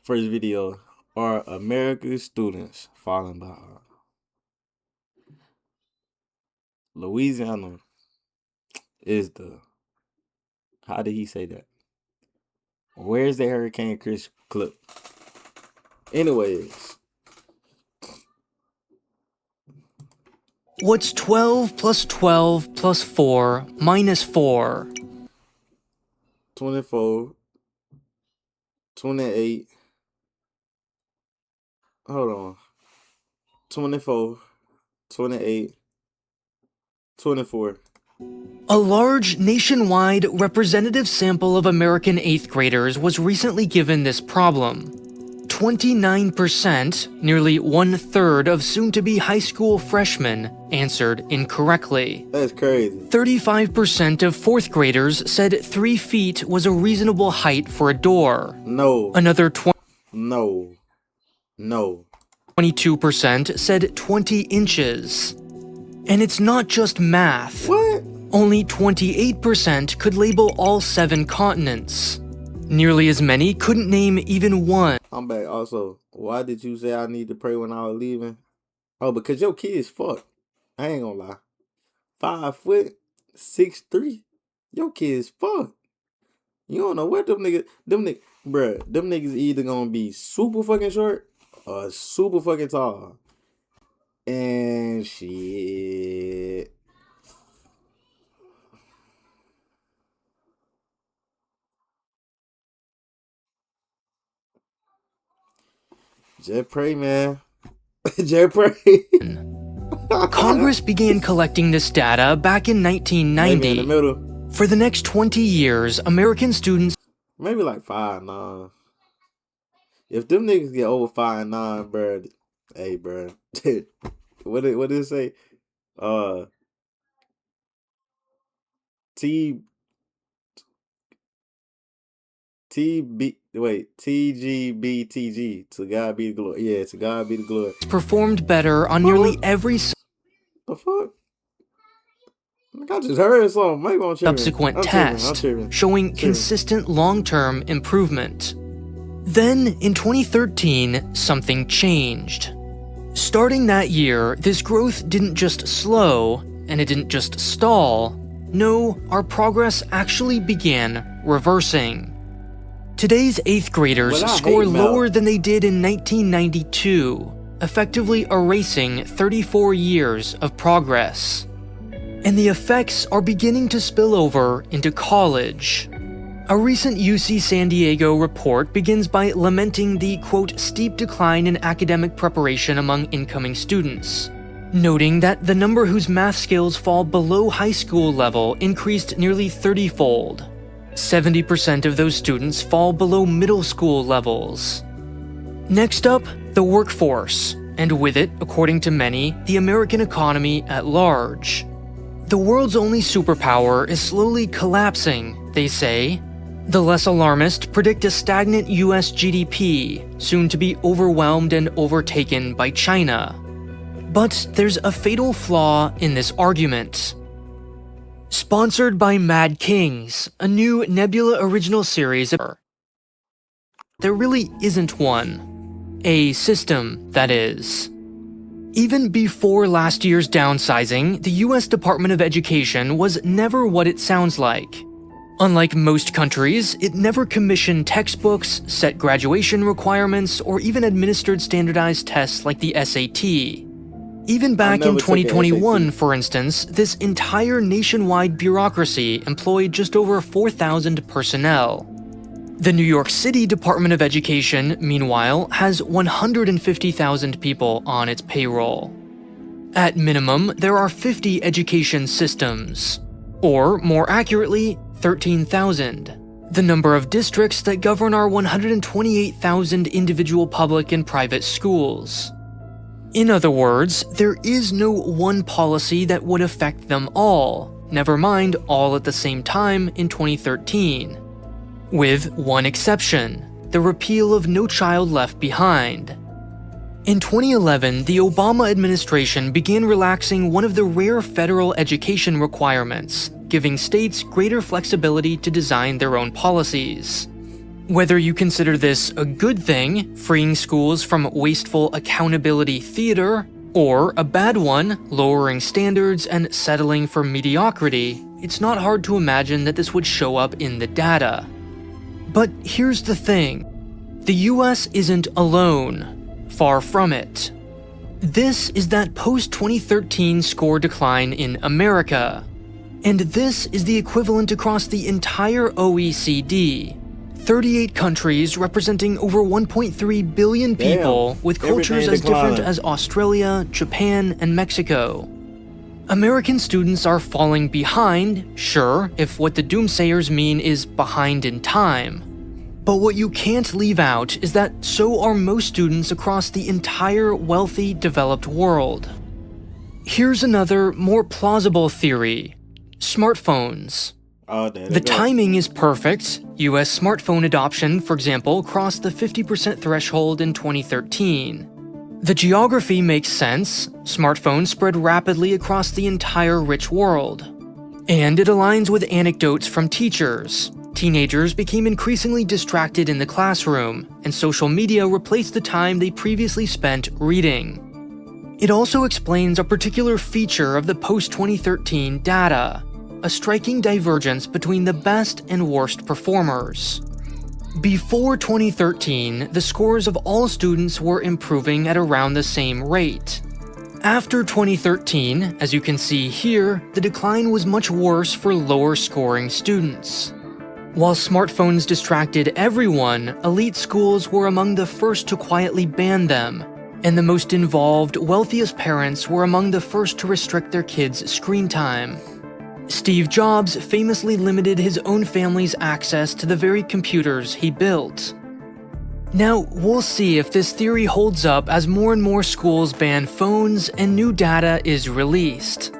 First video. Are America's students falling behind? Louisiana is the. How did he say that? Where's the Hurricane Chris clip? Anyways. What's 12 plus 12 plus 4 minus 4? 24. 28. Hold on. 24. 28. 24. A large nationwide representative sample of American 8th graders was recently given this problem. 29%, nearly 1/3 of soon-to-be high school freshmen, answered incorrectly. That's crazy. 35% of 4th graders said 3 feet was a reasonable height for a door. No. Another No. 22% said 20 inches. And it's not just math. What? Only 28% could label all 7 continents. Nearly as many couldn't name even one. I'm back. Also, why did you say I need to pray when I was leaving? Oh, because your kid's fucked. I ain't gonna lie. 5 foot, 6'3". Your kid's fucked. You don't know what them niggas, bruh, them niggas either gonna be super fucking short or super fucking tall. And shit. Just pray, man. Just pray. Congress began collecting this data back in 1990. Maybe in the middle. For the next 20 years, American students maybe like 5'9". If them niggas get over 5'9", bruh, hey, bruh. what did it say? TGBTG. To God be the glory. Yeah, to God be the glory. Performed better on nearly every the fuck? I just heard something. Maybe I'm tripping. subsequent test, showing consistent long-term improvement. Then, in 2013, something changed. Starting that year, this growth didn't just slow, and it didn't just stall. No, our progress actually began reversing. Today's 8th graders score lower than they did in 1992, effectively erasing 34 years of progress. And the effects are beginning to spill over into college. A recent UC San Diego report begins by lamenting the, quote, steep decline in academic preparation among incoming students, noting that the number whose math skills fall below high school level increased nearly 30-fold. 70% of those students fall below middle school levels. Next up, the workforce, and with it, according to many, the American economy at large. The world's only superpower is slowly collapsing, they say. The less alarmist predict a stagnant US GDP, soon to be overwhelmed and overtaken by China. But there's a fatal flaw in this argument. Sponsored by Mad Kings, a new Nebula original series. There really isn't one. A system, that is. Even before last year's downsizing, the US Department of Education was never what it sounds like. Unlike most countries, it never commissioned textbooks, set graduation requirements, or even administered standardized tests like the SAT. Even back in 2021, for instance, this entire nationwide bureaucracy employed just over 4,000 personnel. The New York City Department of Education, meanwhile, has 150,000 people on its payroll. At minimum, there are 50 education systems. Or, more accurately, 13,000. The number of districts that govern our 128,000 individual public and private schools. In other words, there is no one policy that would affect them all, never mind all at the same time in 2013. With one exception, the repeal of No Child Left Behind. In 2011, the Obama administration began relaxing one of the rare federal education requirements, giving states greater flexibility to design their own policies. Whether you consider this a good thing, freeing schools from wasteful accountability theater, or a bad one, lowering standards and settling for mediocrity, it's not hard to imagine that this would show up in the data. But here's the thing. The US isn't alone. Far from it. This is that post-2013 score decline in America. And this is the equivalent across the entire OECD. 38 countries representing over 1.3 billion people with cultures as different as Australia, Japan, and Mexico. American students are falling behind, sure, if what the doomsayers mean is behind in time. But what you can't leave out is that so are most students across the entire wealthy, developed world. Here's another, more plausible theory. Smartphones. The timing is perfect. US smartphone adoption, for example, crossed the 50% threshold in 2013. The geography makes sense. Smartphones spread rapidly across the entire rich world. And it aligns with anecdotes from teachers. Teenagers became increasingly distracted in the classroom, and social media replaced the time they previously spent reading. It also explains a particular feature of the post-2013 data. A striking divergence between the best and worst performers. Before 2013, the scores of all students were improving at around the same rate. After 2013, as you can see here, the decline was much worse for lower scoring students. While smartphones distracted everyone, elite schools were among the first to quietly ban them, and the most involved, wealthiest parents were among the first to restrict their kids' screen time. Steve Jobs famously limited his own family's access to the very computers he built. Now, we'll see if this theory holds up as more and more schools ban phones and new data is released.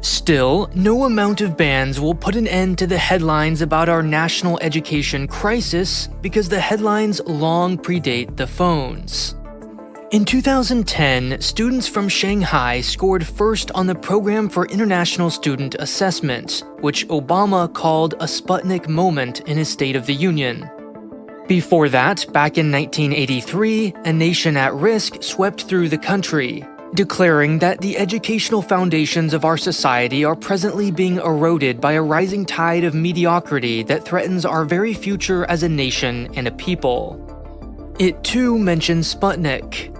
Still, no amount of bans will put an end to the headlines about our national education crisis because the headlines long predate the phones. In 2010, students from Shanghai scored first on the Program for International Student Assessment, which Obama called a Sputnik moment in his State of the Union. Before that, back in 1983, A Nation at Risk swept through the country, declaring that the educational foundations of our society are presently being eroded by a rising tide of mediocrity that threatens our very future as a nation and a people. It too mentions Sputnik.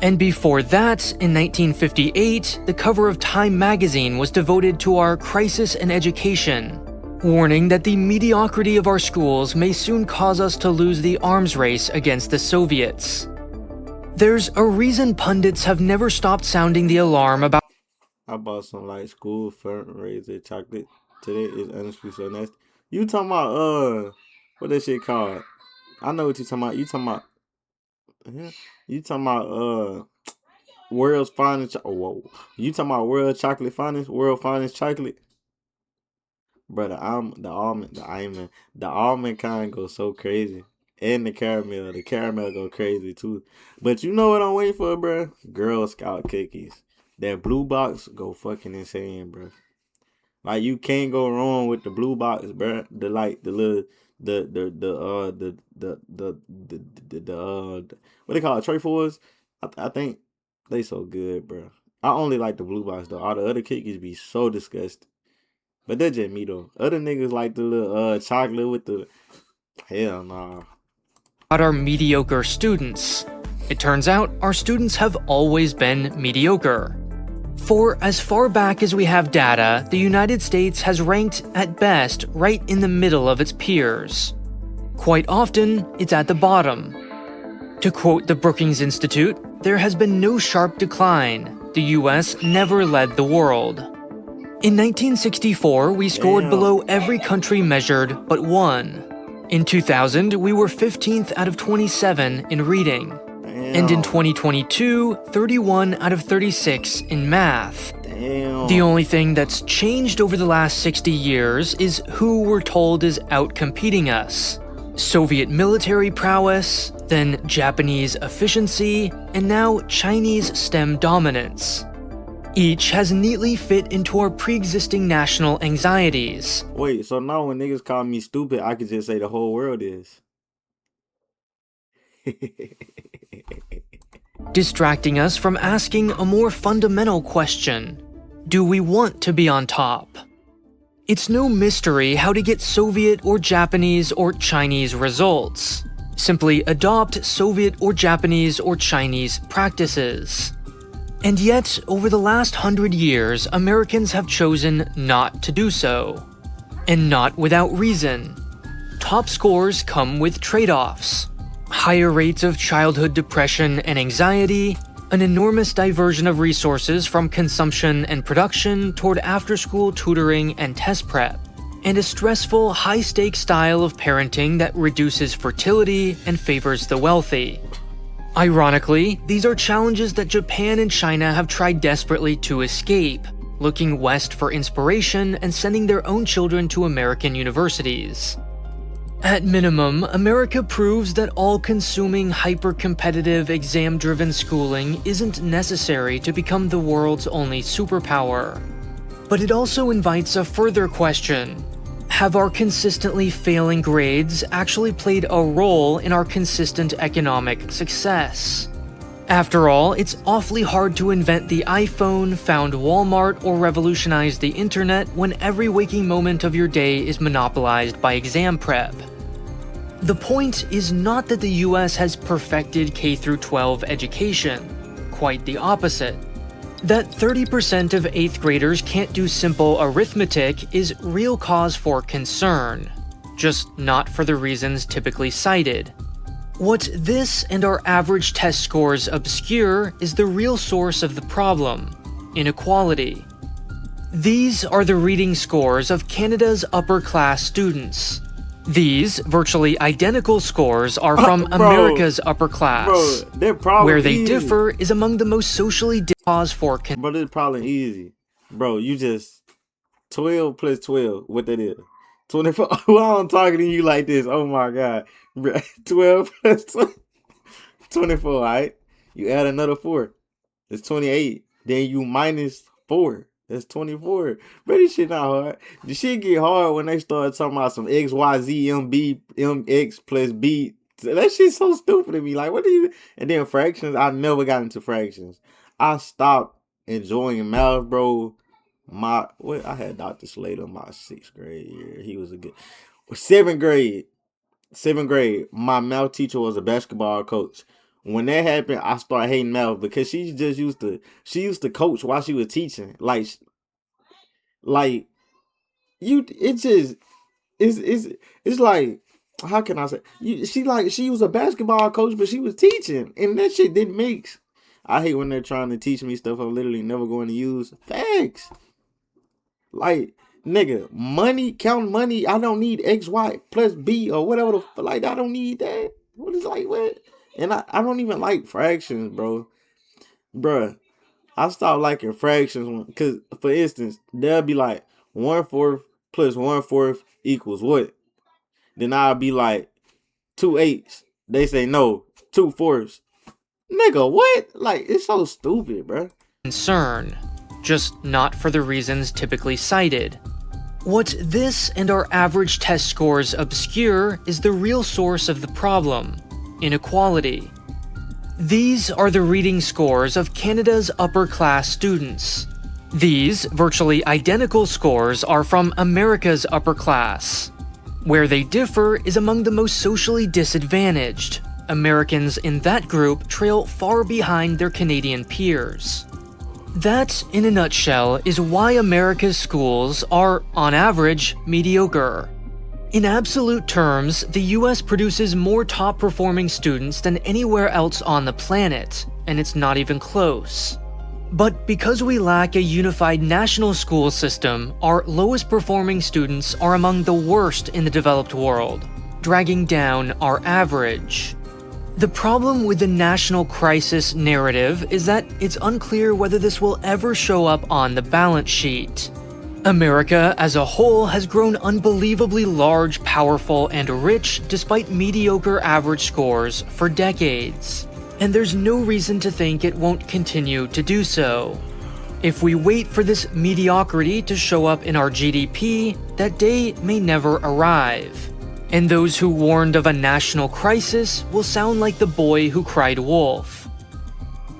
And before that, in 1958, the cover of Time magazine was devoted to our crisis in education, warning that the mediocrity of our schools may soon cause us to lose the arms race against the Soviets. There's a reason pundits have never stopped sounding the alarm about. I bought some like school fundraiser chocolate today. It's honestly so nasty. You talking about what that shit called? I know what you talking about. You talking about world's finest. Whoa, you talking about world finest chocolate, brother. The almond kind goes so crazy, and the caramel go crazy too. But you know what I'm waiting for, bro? Girl Scout cookies. That blue box go fucking insane, bro. Like you can't go wrong with the blue box, bro. The what they call it, Trey Fours. I think they so good, bro. I only like the blue box though. All the other cookies be so disgusting. But that's just me though. Other niggas like the little chocolate with the hell nah. About our mediocre students. It turns out our students have always been mediocre. For as far back as we have data, the United States has ranked, at best, right in the middle of its peers. Quite often, it's at the bottom. To quote the Brookings Institute, there has been no sharp decline. The US never led the world. In 1964, we scored below every country measured but one. In 2000, we were 15th out of 27 in reading. And in 2022, 31 out of 36 in math. The only thing that's changed over the last 60 years is who we're told is outcompeting us. Soviet military prowess, then Japanese efficiency, and now Chinese STEM dominance. Each has neatly fit into our pre-existing national anxieties. Wait, so now when niggas call me stupid, I could just say the whole world is. distracting us from asking a more fundamental question: do we want to be on top? It's no mystery how to get Soviet or Japanese or Chinese results. Simply adopt Soviet or Japanese or Chinese practices. And yet, over the last 100 years, Americans have chosen not to do so. And not without reason. Top scores come with trade-offs. Higher rates of childhood depression and anxiety, an enormous diversion of resources from consumption and production toward after-school tutoring and test prep, and a stressful, high-stakes style of parenting that reduces fertility and favors the wealthy. Ironically, these are challenges that Japan and China have tried desperately to escape, looking west for inspiration and sending their own children to American universities. At minimum, America proves that all-consuming, hyper-competitive, exam-driven schooling isn't necessary to become the world's only superpower. But it also invites a further question. Have our consistently failing grades actually played a role in our consistent economic success? After all, it's awfully hard to invent the iPhone, found Walmart, or revolutionize the internet when every waking moment of your day is monopolized by exam prep. The point is not that the US has perfected K-12 education. Quite the opposite. That 30% of 8th graders can't do simple arithmetic is real cause for concern, just not for the reasons typically cited. What this and our average test scores obscure is the real source of the problem: inequality. These are the reading scores of Canada's upper-class students. These virtually identical scores are from America's upper class. Where they differ is among the most socially cause for Bro, this is probably easy. Bro, you just 12 plus 12, what that is? 24. Why I'm talking to you like this? Oh my god. 12 plus 12, 24, alright? You add another 4. It's 28. Then you minus 4. That's 24. But this shit not hard. The shit get hard when they start talking about some X, Y, Z, M, B, M, X plus B. That shit's so stupid to me. Like, what do you... And then fractions, I never got into fractions. I stopped enjoying math, bro. I had Dr. Slater my 6th grade year. He was a good... 7th grade, my math teacher was a basketball coach. When that happened, I started hating math because she used to coach while she was teaching. It's like, how can I say? She was a basketball coach, but she was teaching, and that shit didn't mix. I hate when they're trying to teach me stuff I'm literally never going to use. Facts. Like, nigga, count money. I don't need X, Y plus B or whatever. I don't need that. What? And I don't even like fractions, bro. Bruh, I stopped liking fractions because, for instance, they'll be like 1/4 plus 1/4 equals what? Then I'll be like 2/8. They say no, 2/4. Nigga, what? Like, it's so stupid, bruh. Concern, just not for the reasons typically cited. What this and our average test scores obscure is the real source of the problem: inequality. These are the reading scores of Canada's upper-class students. These virtually identical scores are from America's upper class. Where they differ is among the most socially disadvantaged. Americans in that group trail far behind their Canadian peers. That, in a nutshell, is why America's schools are, on average, mediocre. In absolute terms, the US produces more top-performing students than anywhere else on the planet, and it's not even close. But because we lack a unified national school system, our lowest-performing students are among the worst in the developed world, dragging down our average. The problem with the national crisis narrative is that it's unclear whether this will ever show up on the balance sheet. America as a whole has grown unbelievably large, powerful, and rich despite mediocre average scores for decades. And there's no reason to think it won't continue to do so. If we wait for this mediocrity to show up in our GDP, that day may never arrive. and those who warned of a national crisis will sound like the boy who cried wolf.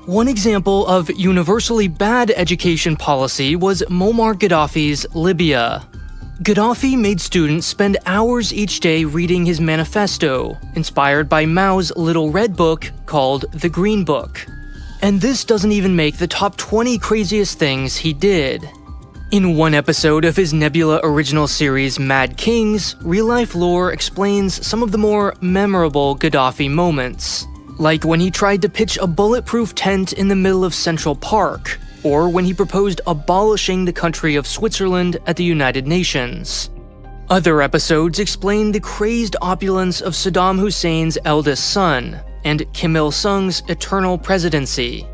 One example of universally bad education policy was Muammar Gaddafi's Libya. Gaddafi made students spend hours each day reading his manifesto, inspired by Mao's Little Red Book called the Green Book. And this doesn't even make the top 20 craziest things he did. In one episode of his Nebula original series Mad Kings, real-life lore explains some of the more memorable Gaddafi moments, like when he tried to pitch a bulletproof tent in the middle of Central Park, or when he proposed abolishing the country of Switzerland at the United Nations. Other episodes explain the crazed opulence of Saddam Hussein's eldest son, and Kim Il-sung's eternal presidency.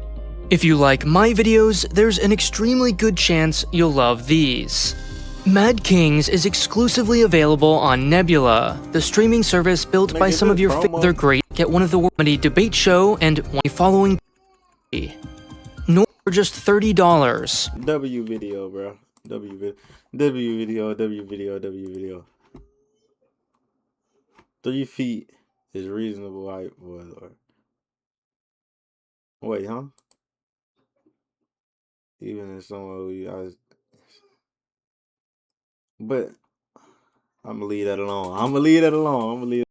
If you like my videos, there's an extremely good chance you'll love these. Mad Kings is exclusively available on Nebula, the streaming service built by some of your favorite great at one of the comedy debate show and one following nor for just $30. W video, bro. W video. 3 feet is reasonable height for a Lord. Wait, huh? Even in somewhere but I'm gonna leave that alone.